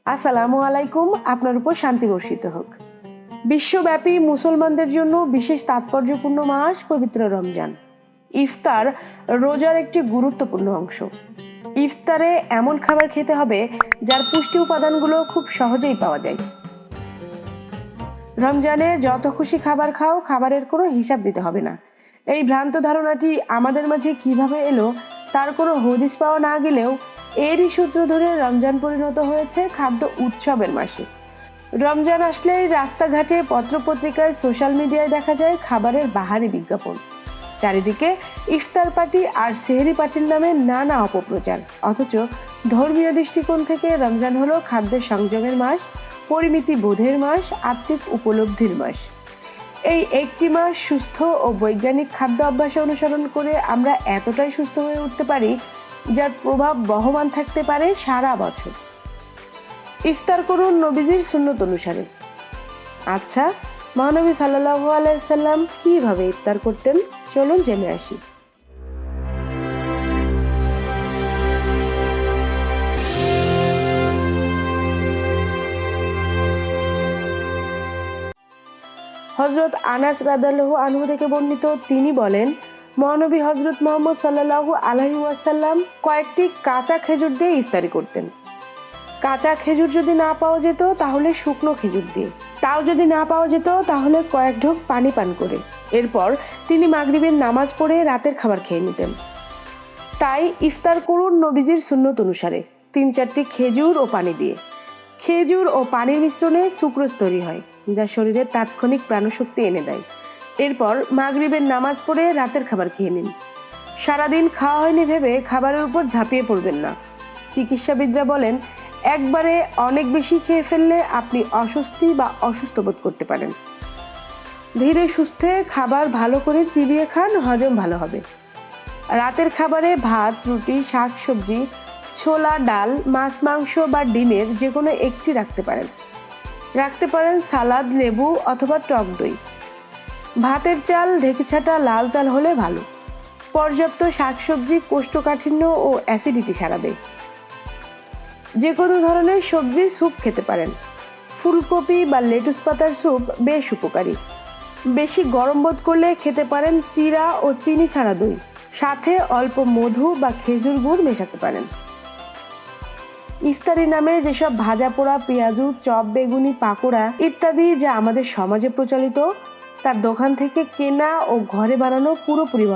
আসসালামু আলাইকুম, আপনার উপর শান্তি বর্ষিত হোক। বিশ্বব্যাপী মুসলমানদের জন্য বিশেষ তাৎপর্যপূর্ণ মাস পবিত্র রমজান। ইফতার রোজার একটি গুরুত্বপূর্ণ অংশ। ইফতারে এমন খাবার খেতে হবে যার পুষ্টি উপাদানগুলো খুব সহজেই পাওয়া যায়। রমজানে যত খুশি খাবার খাও, খাবারের কোনো হিসাব দিতে হবে না। এই ভ্রান্ত ধারণাটি আমাদের মাঝে কিভাবে এলো তার কোনো হদিস পাওয়া না গেলেও এরই সূত্র ধরে রমজান পরিণত হয়েছে খাদ্য উৎসবের মাসে। রমজান আসলেই রাস্তাঘাটে, পত্রপত্রিকায়, সোশ্যাল মিডিয়ায় দেখা যায় খাবারের বাহারি বিজ্ঞাপন। চারিদিকে ইফতার পার্টি আর সেহরি পার্টির নামে নানা অপপ্রচার। অথচ ধর্মীয় দৃষ্টিকোণ থেকে রমজান হলো খাদ্যের সংযমের মাস, পরিমিতি বোধের মাস, আত্মিক উপলব্ধির মাস। এই একটি মাস সুস্থ ও বৈজ্ঞানিক খাদ্য অভ্যাস অনুসরণ করে আমরা এতটাই সুস্থ হয়ে উঠতে পারি যার প্রভাব বহমান থাকতে পারে সারা বছর। ইফতার করুন নবীজির সুন্নত অনুসারে। আচ্ছা, মহানবী সাল্লাল্লাহু আলাইহি সাল্লাম কিভাবে ইফতার করতেন, চলুন জেনে আসি। হযরত আনাস রাদিয়াল্লাহু আনহু থেকে বর্ণিত, তিনি বলেন, মহানবী হযরত মুহাম্মদ সাল্লাল্লাহু আলাইহি ওয়াসাল্লাম কয়েকটি কাঁচা খেজুর দিয়ে ইফতারি করতেন। কাঁচা খেজুর যদি না পাওয়া যেত তাহলে শুকনো খেজুর দিয়ে, তাও যদি না পাওয়া যেত তাহলে কয়েক ঢোক পানি পান করে। এরপর তিনি মাগরিবের নামাজ পড়ে রাতের খাবার খেয়ে নিতেন। তাই ইফতার করুন নবীজির সুন্নত অনুসারে, 3-4টি খেজুর ও পানি দিয়ে। খেজুর ও পানির মিশ্রণে সুক্রোজ তৈরি হয়, যা শরীরে তাৎক্ষণিক প্রাণশক্তি এনে দেয়। এরপর মাগরিবের নামাজ পড়ে রাতের খাবার খেয়ে নিন। সারাদিন খাওয়া হয়নি ভেবে খাবারের উপর ঝাঁপিয়ে পড়বেন না। চিকিৎসাবিদরা বলেন, একবারে অনেক বেশি খেয়ে ফেললে আপনি অস্বস্তি বা অসুস্থ বোধ করতে পারেন। ধীরে সুস্থে খাবার ভালো করে চিবিয়ে খান, হজম ভালো হবে। রাতের খাবারে ভাত, রুটি, শাক সবজি, ছোলা, ডাল, মাছ, মাংস বা ডিমের যে কোনো একটি রাখতে পারেন সালাদ, লেবু অথবা টক দই। ভাতের চাল ঢেকে ছাটা লাল চাল হলে ভালো। পর্যাপ্ত শাকসবজি কোষ্ঠকাঠিন্য ও অ্যাসিডিটি সারাবে। যে কোনো ধরনের সবজির স্যুপ খেতে পারেন। ফুলকপি বা লেটুস পাতার স্যুপ বেশ উপকারী। বেশি গরম বোধ করলে খেতে পারেন চিরা ও চিনি ছাড়া দই, সাথে অল্প মধু বা খেজুর গুড় মেশাতে পারেন। ইফতারি নামে যেসব ভাজা পোড়া, পেঁয়াজু, চপ, বেগুনি, পাকোড়া ইত্যাদি যা আমাদের সমাজে প্রচলিত, তার দোকান থেকে কেনা ও ঘরে বানানো পুরোপুরি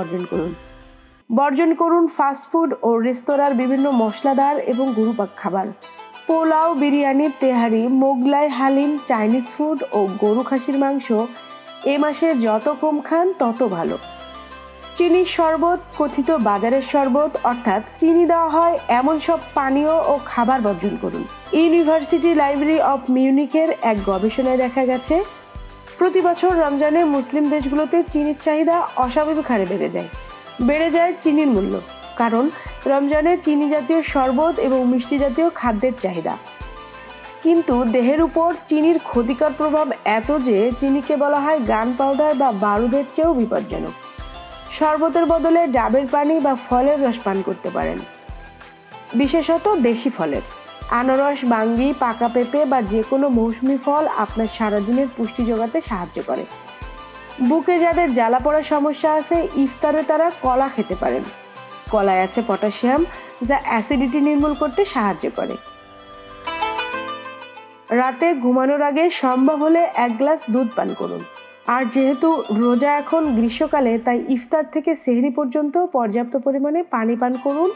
বর্জন করুন ফাস্টফুড ও রেস্তোরাঁর বিভিন্ন মশলাদার এবং গুরুপাক খাবার। পোলাও, বিরিয়ানি, তেহারি, মোগলাই, হালিম, চাইনিজ ফুড ও গরু খাসির মাংস এ মাসে যত কম খান তত ভালো। চিনির শরবত, কথিত বাজারের শরবত অর্থাৎ চিনি দেওয়া হয় এমন সব পানীয় ও খাবার বর্জন করুন। ইউনিভার্সিটি লাইব্রেরি অফ মিউনিখের এক গবেষণায় দেখা গেছে, প্রতি বছর রমজানে মুসলিম দেশগুলোতে চিনির চাহিদা অস্বাভাবিক হারে বেড়ে যায় চিনির মূল্য। কারণ রমজানে চিনি জাতীয় শরবত এবং মিষ্টি জাতীয় খাদ্যের চাহিদা। কিন্তু দেহের উপর চিনির ক্ষতিকর প্রভাব এত যে চিনিকে বলা হয় গান পাউডার বা বারুদের চেয়েও বিপজ্জনক। শরবতের বদলে ডাবের পানি বা ফলের রস পান করতে পারেন, বিশেষত দেশি ফলের। আনারস, বাঙ্গি, পাকা পেঁপে বা যে কোনো মৌসুমি ফল আপনার সারাদিনের পুষ্টি যোগাতে সাহায্য করে। বুকে যাদের জ্বালা পড়ার সমস্যা আছে, ইফতারে তারা কলা খেতে পারেন। কলায় আছে পটাশিয়াম, যা অ্যাসিডিটি নির্মূল করতে সাহায্য করে। রাতে ঘুমানোর আগে সম্ভব হলে 1 গ্লাস দুধ পান করুন। আর যেহেতু রোজা এখন গ্রীষ্মকালে, তাই ইফতার থেকে সেহরি পর্যন্ত পর্যাপ্ত পরিমাণে পানি পান করুন।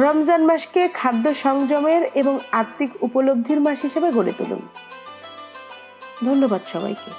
রমজান মাসকে খাদ্য সংযমের এবং আত্মিক উপলব্ধির মাস হিসেবে গড়ে তুলুন। ধন্যবাদ সবাইকে।